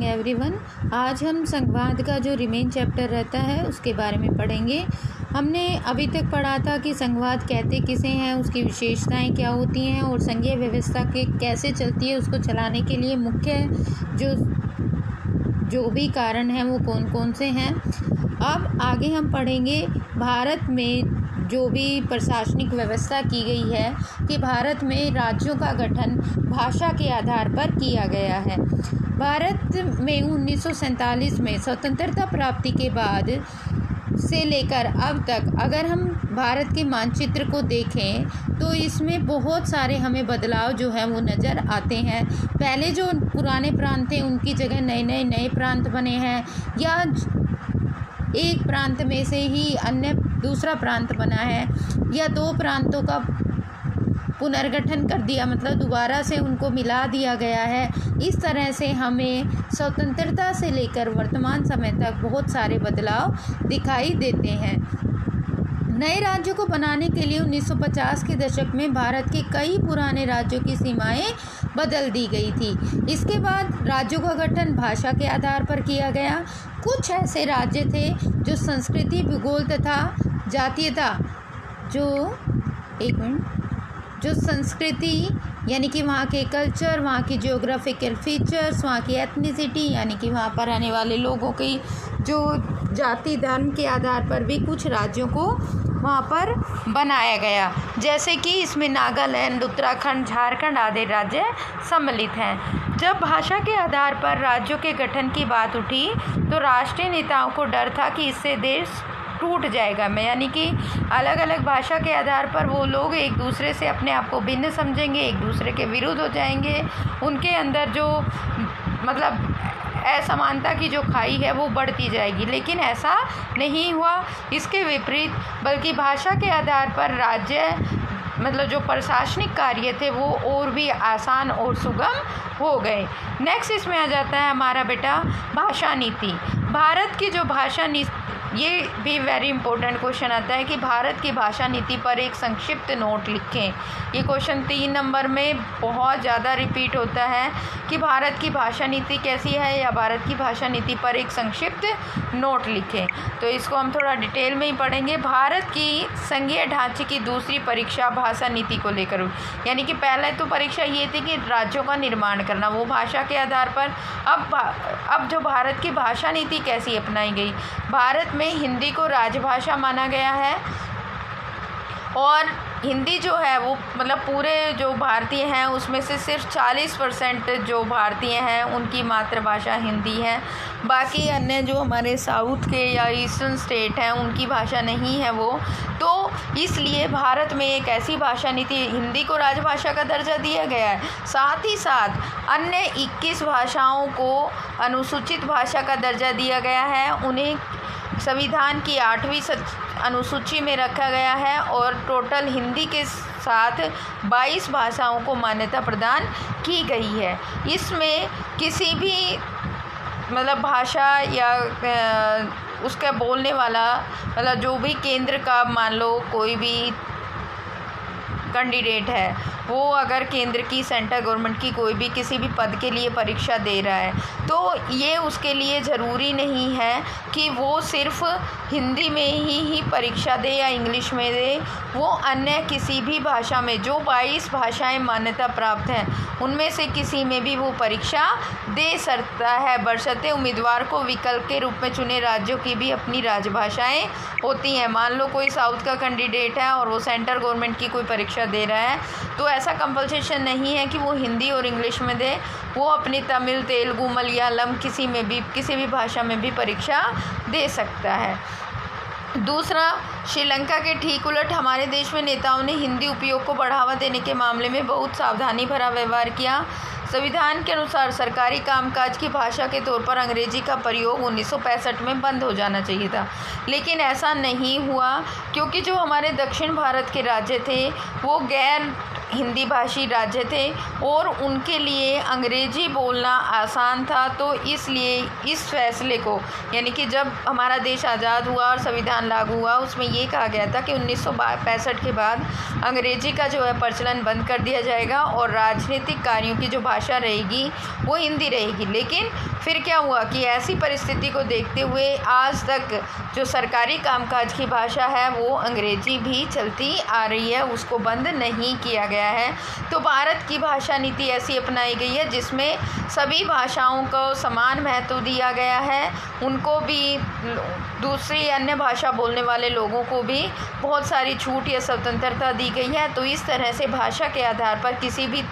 Morning everyone. आज हम संघवाद का जो रिमेन चैप्टर रहता है उसके बारे में पढ़ेंगे। हमने अभी तक पढ़ा था कि संघवाद कहते किसे हैं, उसकी विशेषताएं क्या होती हैं और संघीय व्यवस्था के कैसे चलती है, उसको चलाने के लिए मुख्य जो भी कारण हैं वो कौन कौन से हैं। अब आगे हम पढ़ेंगे भारत में जो भी प्रशासनिक व्यवस्था की गई है कि भारत में राज्यों का गठन भाषा के आधार पर किया गया है। भारत में 1947 में स्वतंत्रता प्राप्ति के बाद से लेकर अब तक अगर हम भारत के मानचित्र को देखें तो इसमें बहुत सारे हमें बदलाव जो है वो नज़र आते हैं। पहले जो पुराने प्रांत थे उनकी जगह नए प्रांत बने हैं, या एक प्रांत में से ही अन्य दूसरा प्रांत बना है, या दो प्रांतों का पुनर्गठन कर दिया, मतलब दोबारा से उनको मिला दिया गया है। इस तरह से हमें स्वतंत्रता से लेकर वर्तमान समय तक बहुत सारे बदलाव दिखाई देते हैं। नए राज्यों को बनाने के लिए 1950 के दशक में भारत के कई पुराने राज्यों की सीमाएं बदल दी गई थी। इसके बाद राज्यों का गठन भाषा के आधार पर किया गया। कुछ ऐसे राज्य थे जो संस्कृति, भूगोल तथा जातीयता जो संस्कृति यानी कि वहाँ के कल्चर, वहाँ की जियोग्राफिकल फीचर्स, वहाँ की एथनिसिटी यानी कि वहाँ पर रहने वाले लोगों की जो जाति धर्म के आधार पर भी कुछ राज्यों को वहाँ पर बनाया गया, जैसे कि इसमें नागालैंड, उत्तराखंड, झारखंड आदि राज्य सम्मिलित हैं। जब भाषा के आधार पर राज्यों के गठन की बात उठी तो राष्ट्रीय नेताओं को डर था कि इससे देश टूट जाएगा। यानी कि अलग अलग भाषा के आधार पर वो लोग एक दूसरे से अपने आप को भिन्न समझेंगे, एक दूसरे के विरुद्ध हो जाएंगे, उनके अंदर जो मतलब असमानता की जो खाई है वो बढ़ती जाएगी। लेकिन ऐसा नहीं हुआ, इसके विपरीत बल्कि भाषा के आधार पर राज्य मतलब जो प्रशासनिक कार्य थे वो और भी आसान और सुगम हो गए। नेक्स्ट इसमें आ जाता है हमारा बेटा भाषा नीति। भारत की जो भाषा नीति, ये भी वेरी इंपॉर्टेंट क्वेश्चन आता है कि भारत की भाषा नीति पर एक संक्षिप्त नोट लिखें। ये क्वेश्चन 3 नंबर में बहुत ज़्यादा रिपीट होता है कि भारत की भाषा नीति कैसी है, या भारत की भाषा नीति पर एक संक्षिप्त नोट लिखें। तो इसको हम थोड़ा डिटेल में ही पढ़ेंगे। भारत की संघीय ढांचे की दूसरी परीक्षा भाषा नीति को लेकर हुई। यानी कि पहले तो परीक्षा ये थी कि राज्यों का निर्माण करना, वो भाषा के आधार पर। अब जो भारत की भाषा नीति कैसी अपनाई गई, भारत में हिंदी को राजभाषा माना गया है और हिंदी जो है वो मतलब पूरे जो भारतीय हैं उसमें से सिर्फ 40% जो भारतीय हैं उनकी मातृभाषा हिंदी है। बाकी अन्य जो हमारे साउथ के या ईस्टर्न स्टेट हैं उनकी भाषा नहीं है वो। तो इसलिए भारत में एक ऐसी भाषा नीति, हिंदी को राजभाषा का दर्जा दिया गया है, साथ ही साथ अन्य 21 भाषाओं को अनुसूचित भाषा का दर्जा दिया गया है। उन्हें संविधान की 8वीं अनुसूची में रखा गया है और टोटल हिंदी के साथ 22 भाषाओं को मान्यता प्रदान की गई है। इसमें किसी भी मतलब भाषा या उसका बोलने वाला मतलब जो भी केंद्र का मान लो कोई भी कैंडिडेट है वो अगर केंद्र की सेंट्रल गवर्नमेंट की कोई भी किसी भी पद के लिए परीक्षा दे रहा है तो ये उसके लिए ज़रूरी नहीं है कि वो सिर्फ हिंदी में ही परीक्षा दे या इंग्लिश में दे। वो अन्य किसी भी भाषा में, जो 22 भाषाएं मान्यता प्राप्त हैं उनमें से किसी में भी वो परीक्षा दे सकता है, बशर्ते उम्मीदवार को विकल्प के रूप में चुने राज्यों की भी अपनी राजभाषाएं होती हैं। मान लो कोई साउथ का कैंडिडेट है और वो सेंट्रल गवर्नमेंट की कोई परीक्षा दे रहा है तो ऐसा कंपल्सेशन नहीं है कि वो हिंदी और इंग्लिश में दे, वो अपनी तमिल, तेलुगु, मलयालम किसी भी भाषा में भी परीक्षा दे सकता है। दूसरा, श्रीलंका के ठीक उलट हमारे देश में नेताओं ने हिंदी उपयोग को बढ़ावा देने के मामले में बहुत सावधानी भरा व्यवहार किया। संविधान के अनुसार सरकारी कामकाज की भाषा के तौर पर अंग्रेजी का प्रयोग 1965 में बंद हो जाना चाहिए था, लेकिन ऐसा नहीं हुआ क्योंकि जो हमारे दक्षिण भारत के राज्य थे वो गैर हिंदी भाषी राज्य थे और उनके लिए अंग्रेजी बोलना आसान था। तो इसलिए इस फैसले को, यानी कि जब हमारा देश आज़ाद हुआ और संविधान लागू हुआ, उसमें ये कहा गया था कि 1965 के बाद अंग्रेजी का जो है प्रचलन बंद कर दिया जाएगा और राजनीतिक कार्यों की जो भाषा रहेगी वो हिंदी रहेगी। लेकिन फिर क्या हुआ कि ऐसी परिस्थिति को देखते हुए आज तक जो सरकारी कामकाज की भाषा है वो अंग्रेजी भी चलती आ रही है, उसको बंद नहीं किया गया है। तो भारत की भाषा नीति ऐसी अपनाई गई है जिसमें सभी भाषाओं को समान महत्व दिया गया है, उनको भी दूसरी अन्य भाषा बोलने वाले लोगों को भी बहुत सारी छूट या स्वतंत्रता दी गई है। तो इस तरह से भाषा के आधार पर किसी भी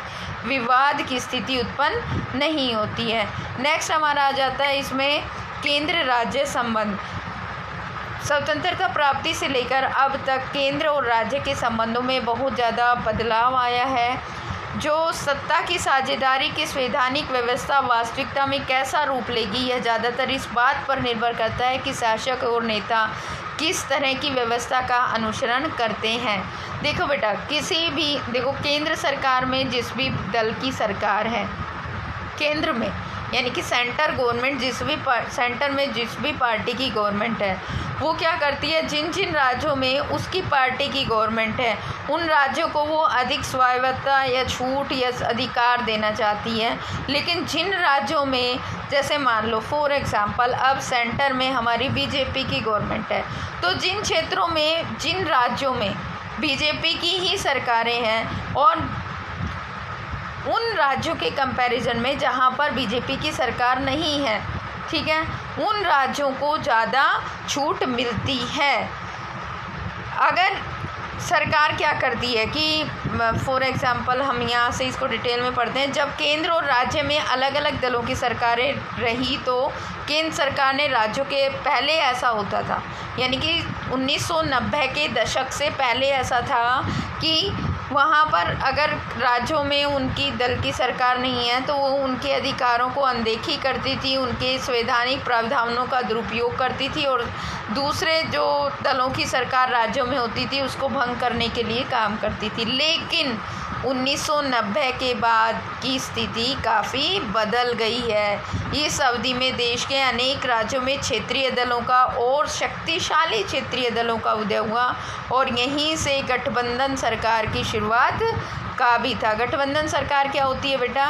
विवाद की स्थिति उत्पन्न नहीं होती है। नेक्स्ट हमारा आ जाता है इसमें केंद्र राज्य संबंध। स्वतंत्रता प्राप्ति से लेकर अब तक केंद्र और राज्य के संबंधों में बहुत ज़्यादा बदलाव आया है। जो सत्ता की साझेदारी की संवैधानिक व्यवस्था वास्तविकता में कैसा रूप लेगी, यह ज़्यादातर इस बात पर निर्भर करता है कि शासक और नेता किस तरह की व्यवस्था का अनुसरण करते हैं। देखो बेटा, देखो केंद्र सरकार में जिस भी दल की सरकार है, केंद्र में यानी कि सेंटर गवर्नमेंट सेंटर में जिस भी पार्टी की गवर्नमेंट है वो क्या करती है, जिन जिन राज्यों में उसकी पार्टी की गवर्नमेंट है उन राज्यों को वो अधिक स्वायत्तता या छूट या अधिकार देना चाहती है। लेकिन जिन राज्यों में, जैसे मान लो फॉर एग्जांपल अब सेंटर में हमारी बीजेपी की गवर्नमेंट है, तो जिन क्षेत्रों में जिन राज्यों में बीजेपी की ही सरकारें हैं और उन राज्यों के कंपैरिजन में जहां पर बीजेपी की सरकार नहीं है, ठीक है, उन राज्यों को ज़्यादा छूट मिलती है। अगर सरकार क्या करती है कि फॉर एग्जांपल हम यहाँ से इसको डिटेल में पढ़ते हैं, जब केंद्र और राज्य में अलग अलग दलों की सरकारें रही तो केंद्र सरकार ने राज्यों के, पहले ऐसा होता था यानी कि 1990 के दशक से पहले ऐसा था कि वहाँ पर अगर राज्यों में उनकी दल की सरकार नहीं है तो वो उनके अधिकारों को अनदेखी करती थी, उनके संवैधानिक प्रावधानों का दुरुपयोग करती थी और दूसरे जो दलों की सरकार राज्यों में होती थी उसको भंग करने के लिए काम करती थी। लेकिन 1990 के बाद की स्थिति काफ़ी बदल गई है। इस अवधि में देश के अनेक राज्यों में क्षेत्रीय दलों का और शक्तिशाली क्षेत्रीय दलों का उदय हुआ और यहीं से गठबंधन सरकार की शुरुआत का भी था। गठबंधन सरकार क्या होती है बेटा,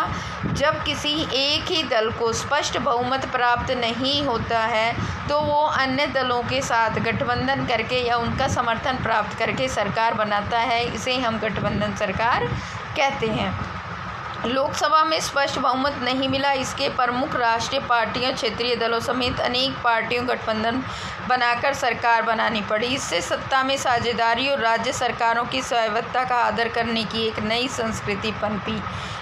जब किसी एक ही दल को स्पष्ट बहुमत प्राप्त नहीं होता है तो वो अन्य दलों के साथ गठबंधन करके या उनका समर्थन प्राप्त करके सरकार बनाता है, इसे हम गठबंधन सरकार कहते हैं। लोकसभा में स्पष्ट बहुमत नहीं मिला, इसके प्रमुख राष्ट्रीय पार्टियों, क्षेत्रीय दलों समेत अनेक पार्टियों गठबंधन बनाकर सरकार बनानी पड़ी। इससे सत्ता में साझेदारी और राज्य सरकारों की स्वायत्तता का आदर करने की एक नई संस्कृति पनपी।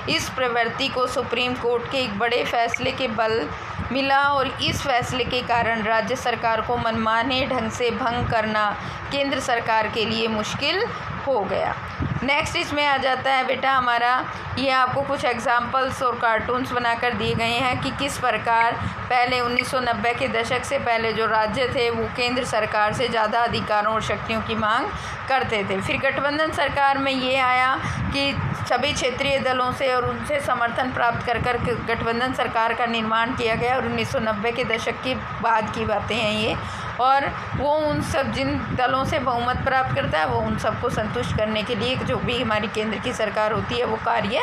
इस प्रवृत्ति को सुप्रीम कोर्ट के एक बड़े फैसले के बल मिला और इस फैसले के कारण राज्य सरकार को मनमाने ढंग से भंग करना केंद्र सरकार के लिए मुश्किल हो गया। नेक्स्ट इसमें आ जाता है बेटा हमारा, ये आपको कुछ एग्जाम्पल्स और कार्टून्स बनाकर दिए गए हैं कि किस प्रकार पहले 1990 के दशक से पहले जो राज्य थे वो केंद्र सरकार से ज़्यादा अधिकारों और शक्तियों की मांग करते थे। फिर गठबंधन सरकार में ये आया कि सभी क्षेत्रीय दलों से और उनसे समर्थन प्राप्त कर गठबंधन सरकार का निर्माण किया गया और 1990 के दशक के बाद की बातें हैं ये, और वो उन सब जिन दलों से बहुमत प्राप्त करता है वो उन सबको संतुष्ट करने के लिए जो भी हमारी केंद्र की सरकार होती है वो कार्य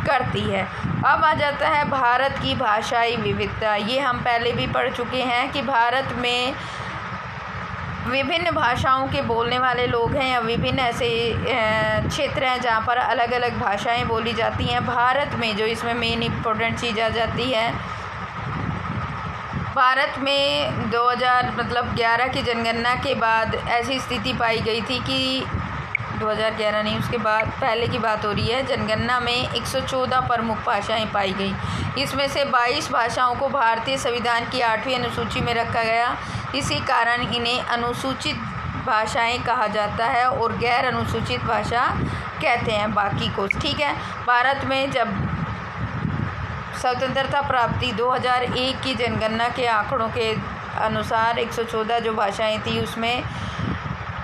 करती है। अब आ जाता है भारत की भाषाई विविधता। ये हम पहले भी पढ़ चुके हैं कि भारत में विभिन्न भाषाओं के बोलने वाले लोग हैं या विभिन्न ऐसे क्षेत्र हैं जहाँ पर अलग अलग भाषाएं बोली जाती हैं। भारत में जो इसमें मेन इम्पोर्टेंट चीज़ आ जाती है, भारत में 2011 की जनगणना के बाद ऐसी स्थिति पाई गई थी कि 2011 नहीं, उसके बाद पहले की बात हो रही है, जनगणना में 114 प्रमुख भाषाएं पाई गई। इसमें से 22 भाषाओं को भारतीय संविधान की 8वीं अनुसूची में रखा गया। इसी कारण इन्हें अनुसूचित भाषाएं कहा जाता है और गैर अनुसूचित भाषा कहते हैं बाकी को, ठीक है। भारत में जब स्वतंत्रता प्राप्ति 2001 की जनगणना के आंकड़ों के अनुसार 114 जो भाषाएं थी उसमें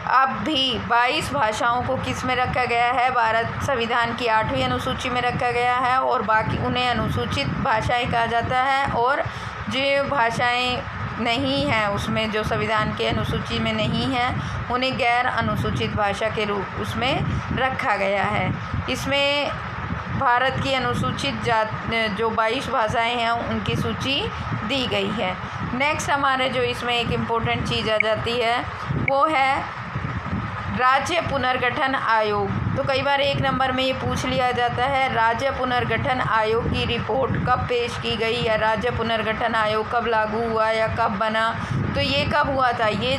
अब भी 22 भाषाओं को किस में रखा गया है, भारत संविधान की 8वीं अनुसूची में रखा गया है और बाकी उन्हें अनुसूचित भाषाएं कहा जाता है। और जो भाषाएं नहीं हैं उसमें, जो संविधान के अनुसूची में नहीं है, उन्हें गैर अनुसूचित भाषा के रूप उसमें रखा गया है। इसमें भारत की अनुसूचित जात जो 22 भाषाएं हैं उनकी सूची दी गई है। नेक्स्ट हमारे जो इसमें एक इम्पोर्टेंट चीज़ आ जाती है वो है राज्य पुनर्गठन आयोग। तो कई बार 1 नंबर में ये पूछ लिया जाता है, राज्य पुनर्गठन आयोग की रिपोर्ट कब पेश की गई या राज्य पुनर्गठन आयोग कब लागू हुआ या कब बना। तो ये कब हुआ था, ये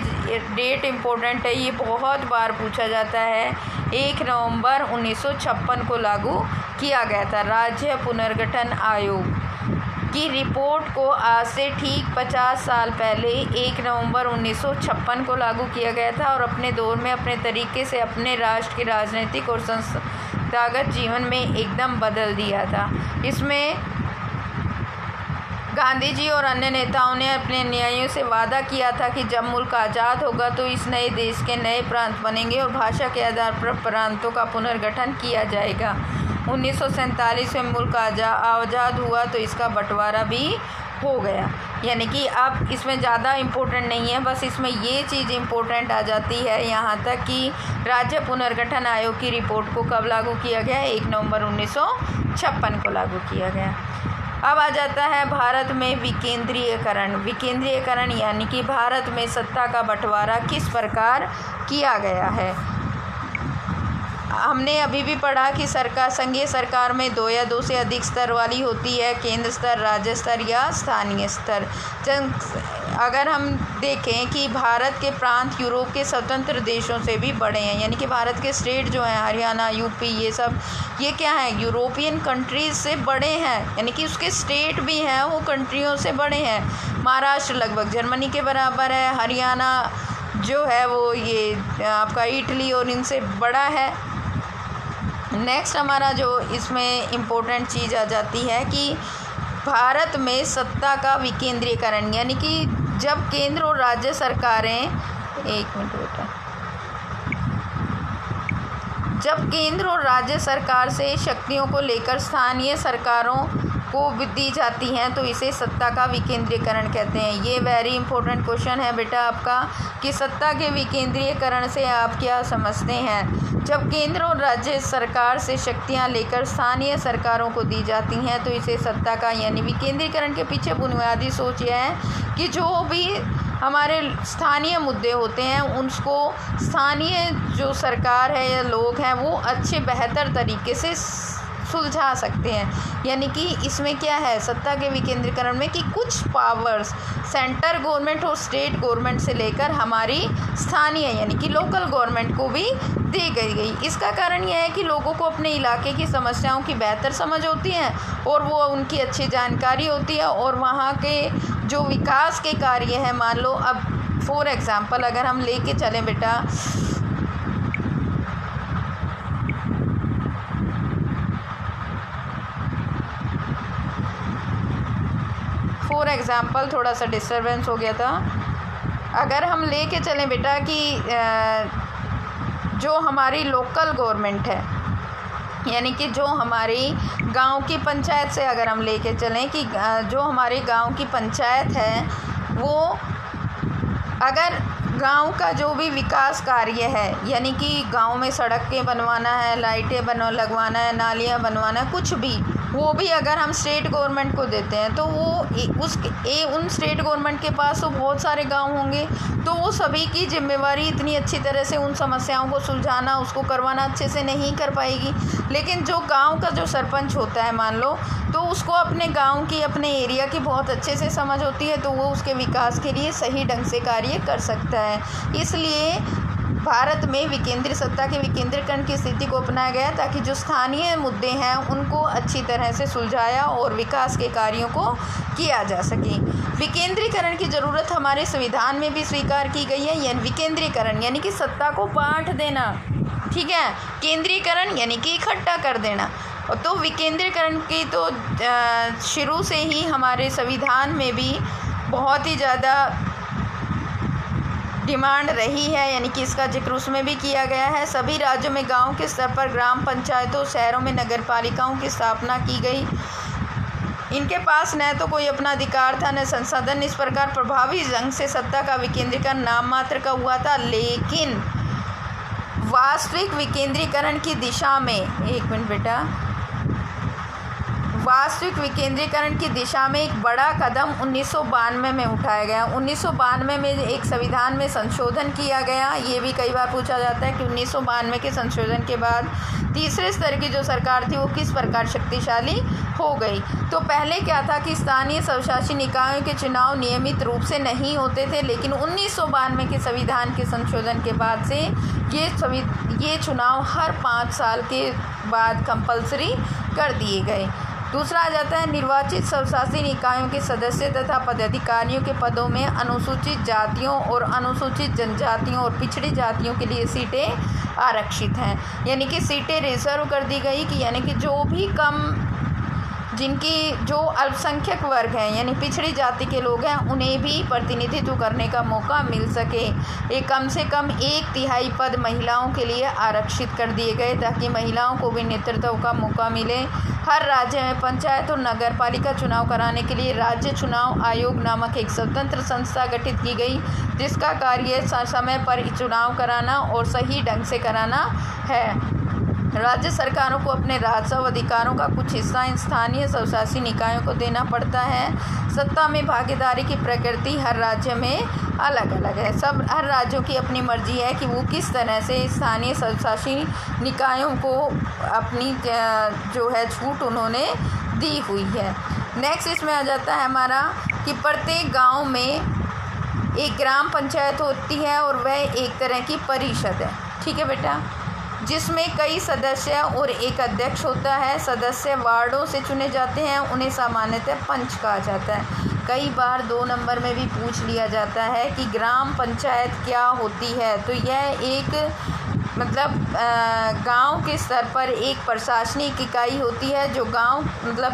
डेट इम्पोर्टेंट है, ये बहुत बार पूछा जाता है। 1 नवंबर 1956 को लागू किया गया था। राज्य पुनर्गठन आयोग की रिपोर्ट को आज से ठीक 50 साल पहले 1 नवंबर 1956 को लागू किया गया था और अपने दौर में अपने तरीके से अपने राष्ट्र के राजनीतिक और संस्थागत जीवन में एकदम बदल दिया था। इसमें गांधी जी और अन्य नेताओं ने अपने न्यायों से वादा किया था कि जब मुल्क आज़ाद होगा तो इस नए देश के नए प्रांत बनेंगे और भाषा के आधार पर प्रांतों का पुनर्गठन किया जाएगा। 1947 में मुल्क आज़ाद हुआ तो इसका बंटवारा भी हो गया। यानी कि अब इसमें ज़्यादा इम्पोर्टेंट नहीं है, बस इसमें ये चीज़ इम्पोर्टेंट आ जाती है यहाँ तक कि राज्य पुनर्गठन आयोग की रिपोर्ट को कब लागू किया गया, 1 नवंबर 1956 को लागू किया गया। अब आ जाता है भारत में विकेंद्रीयकरण। विकेंद्रीयकरण यानी कि भारत में सत्ता का बंटवारा किस प्रकार किया गया है। हमने अभी भी पढ़ा कि सरकार, संघीय सरकार में 2 या 2 से अधिक स्तर वाली होती है, केंद्र स्तर, राज्य स्तर या स्थानीय स्तर। अगर हम देखें कि भारत के प्रांत यूरोप के स्वतंत्र देशों से भी बड़े हैं, यानी कि भारत के स्टेट जो हैं हरियाणा, यूपी, ये सब ये क्या है, यूरोपियन कंट्रीज से बड़े हैं, यानी कि उसके स्टेट भी हैं वो कंट्रियों से बड़े हैं। महाराष्ट्र लगभग जर्मनी के बराबर है, हरियाणा जो है वो ये आपका इटली और इनसे बड़ा है। नेक्स्ट हमारा जो इसमें इम्पोर्टेंट चीज़ आ जाती है कि भारत में सत्ता का विकेंद्रीकरण, यानी कि जब केंद्र और राज्य सरकारें, एक मिनट बेटा, जब केंद्र और राज्य सरकार से शक्तियों को लेकर स्थानीय सरकारों को दी जाती हैं तो इसे सत्ता का विकेंद्रीकरण कहते हैं। ये वेरी इंपॉर्टेंट क्वेश्चन है बेटा आपका कि सत्ता के विकेंद्रीकरण से आप क्या समझते हैं। जब केंद्र और राज्य सरकार से शक्तियां लेकर स्थानीय सरकारों को दी जाती हैं तो इसे सत्ता का यानी विकेंद्रीकरण के पीछे बुनियादी सोच यह है कि जो भी हमारे स्थानीय मुद्दे होते हैं उनको स्थानीय जो सरकार है या लोग हैं वो अच्छे बेहतर तरीके से सुलझा सकते हैं। यानी कि इसमें क्या है सत्ता के विकेंद्रीकरण में कि कुछ पावर्स सेंटर गवर्नमेंट और स्टेट गवर्नमेंट से लेकर हमारी स्थानीय यानी कि लोकल गवर्नमेंट को भी दी गई। इसका कारण यह है कि लोगों को अपने इलाके की समस्याओं की बेहतर समझ होती है और वो उनकी अच्छी जानकारी होती है और वहाँ के जो विकास के कार्य हैं, मान लो अब फॉर एग्ज़ाम्पल अगर हम लेके चलें बेटा, फॉर एग्ज़ाम्पल थोड़ा सा डिस्टर्बेंस हो गया था। अगर हम लेके चलें बेटा कि जो हमारी लोकल गवर्नमेंट है यानी कि जो हमारी गांव की पंचायत से अगर हम लेके चलें कि जो हमारे गांव की पंचायत है वो अगर गांव का जो भी विकास कार्य है यानी कि गांव में सड़कें बनवाना है, लाइटें लगवाना है, नालियां बनवाना है, कुछ भी वो भी अगर हम स्टेट गवर्नमेंट को देते हैं तो वो उन स्टेट गवर्नमेंट के पास तो बहुत सारे गांव होंगे तो वो सभी की जिम्मेवारी इतनी अच्छी तरह से उन समस्याओं को सुलझाना उसको करवाना अच्छे से नहीं कर पाएगी। लेकिन जो गांव का जो सरपंच होता है मान लो तो उसको अपने गांव की अपने एरिया की बहुत अच्छे से समझ होती है तो वो उसके विकास के लिए सही ढंग से कार्य कर सकता है। इसलिए भारत में विकेंद्रीय सत्ता के विकेंद्रीकरण की स्थिति को अपनाया गया ताकि जो स्थानीय मुद्दे हैं उनको अच्छी तरह से सुलझाया और विकास के कार्यों को किया जा सके। विकेंद्रीकरण की ज़रूरत हमारे संविधान में भी स्वीकार की गई है। यानी विकेंद्रीकरण यानी कि सत्ता को बांट देना, ठीक है। केंद्रीकरण यानी कि इकट्ठा कर देना। तो विकेंद्रीकरण की तो शुरू से ही हमारे संविधान में भी बहुत ही ज़्यादा डिमांड रही है, यानी कि इसका जिक्र उसमें भी किया गया है। सभी राज्यों में गांव के स्तर पर ग्राम पंचायतों, शहरों में नगर पालिकाओं की स्थापना की गई। इनके पास न तो कोई अपना अधिकार था न संसाधन। इस प्रकार प्रभावी ढंग से सत्ता का विकेंद्रीकरण नाम मात्र का हुआ था। लेकिन वास्तविक विकेंद्रीकरण की दिशा में, एक मिनट बेटा, वास्तविक विकेंद्रीकरण की दिशा में एक बड़ा कदम 1992 में उठाया गया। 1992 में एक संविधान में संशोधन किया गया। ये भी कई बार पूछा जाता है कि 1992 के संशोधन के बाद तीसरे स्तर की जो सरकार थी वो किस प्रकार शक्तिशाली हो गई। तो पहले क्या था कि स्थानीय स्वशासी निकायों के चुनाव नियमित रूप से नहीं होते थे, लेकिन 1992 के संविधान के संशोधन के बाद से ये चुनाव हर 5 साल के बाद कंपलसरी कर दिए गए। दूसरा आ जाता है निर्वाचित स्वशासी निकायों के सदस्य तथा पदाधिकारियों के पदों में अनुसूचित जातियों और अनुसूचित जनजातियों और पिछड़ी जातियों के लिए सीटें आरक्षित हैं, यानी कि सीटें रिजर्व कर दी गई कि यानी कि जो भी जिनकी जो अल्पसंख्यक वर्ग हैं यानी पिछड़ी जाति के लोग हैं उन्हें भी प्रतिनिधित्व करने का मौका मिल सके। एक कम से कम 1/3 पद महिलाओं के लिए आरक्षित कर दिए गए ताकि महिलाओं को भी नेतृत्व का मौका मिले। हर राज्य में पंचायत और नगर पालिका चुनाव कराने के लिए राज्य चुनाव आयोग नामक एक स्वतंत्र संस्था गठित की गई, जिसका कार्य समय पर चुनाव कराना और सही ढंग से कराना है। राज्य सरकारों को अपने राजस्व अधिकारों का कुछ हिस्सा इन स्थानीय स्वशासी निकायों को देना पड़ता है। सत्ता में भागीदारी की प्रकृति हर राज्य में अलग अलग है। हर राज्यों की अपनी मर्जी है कि वो किस तरह से स्थानीय स्वशासी निकायों को अपनी जो है छूट उन्होंने दी हुई है। नेक्स्ट इसमें आ जाता है हमारा कि प्रत्येक गाँव में एक ग्राम पंचायत होती है और वह एक तरह की परिषद है, ठीक है बेटा, जिसमें कई सदस्य और एक अध्यक्ष होता है। सदस्य वार्डों से चुने जाते हैं, उन्हें सामान्यतः पंच कहा जाता है। कई बार 2 नंबर में भी पूछ लिया जाता है कि ग्राम पंचायत क्या होती है, तो यह एक मतलब गांव के स्तर पर एक प्रशासनिक इकाई होती है जो गांव मतलब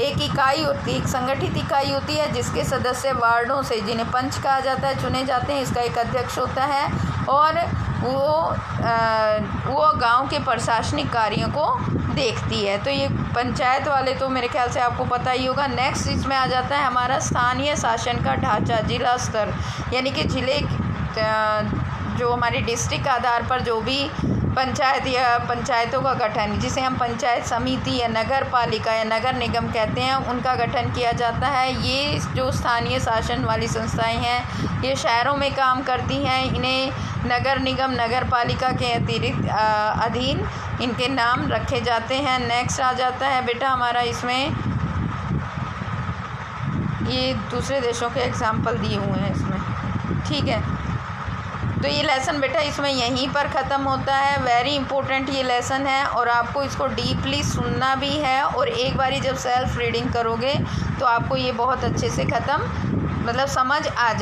एक इकाई होती है, एक संगठित इकाई होती है जिसके सदस्य वार्डों से जिन्हें पंच कहा जाता है चुने जाते हैं। इसका एक अध्यक्ष होता है और वो गांव के प्रशासनिक कार्यों को देखती है। तो ये पंचायत वाले तो मेरे ख्याल से आपको पता ही होगा। नेक्स्ट इसमें आ जाता है हमारा स्थानीय शासन का ढांचा, जिला स्तर, यानी कि जिले जो हमारी डिस्ट्रिक्ट आधार पर जो भी पंचायत या पंचायतों का गठन, जिसे हम पंचायत समिति या नगर पालिका या नगर निगम कहते हैं, उनका गठन किया जाता है। ये जो स्थानीय शासन वाली संस्थाएं हैं ये शहरों में काम करती हैं। इन्हें नगर निगम नगर पालिका के अतिरिक्त अधीन इनके नाम रखे जाते हैं। नेक्स्ट आ जाता है बेटा हमारा इसमें ये दूसरे देशों के एग्जाम्पल दिए हुए हैं इसमें, ठीक है। तो ये लेसन बेटा इसमें यहीं पर ख़त्म होता है। वेरी इंपॉर्टेंट ये लेसन है और आपको इसको डीपली सुनना भी है और एक बारी जब सेल्फ रीडिंग करोगे तो आपको ये बहुत अच्छे से समझ आ जाए।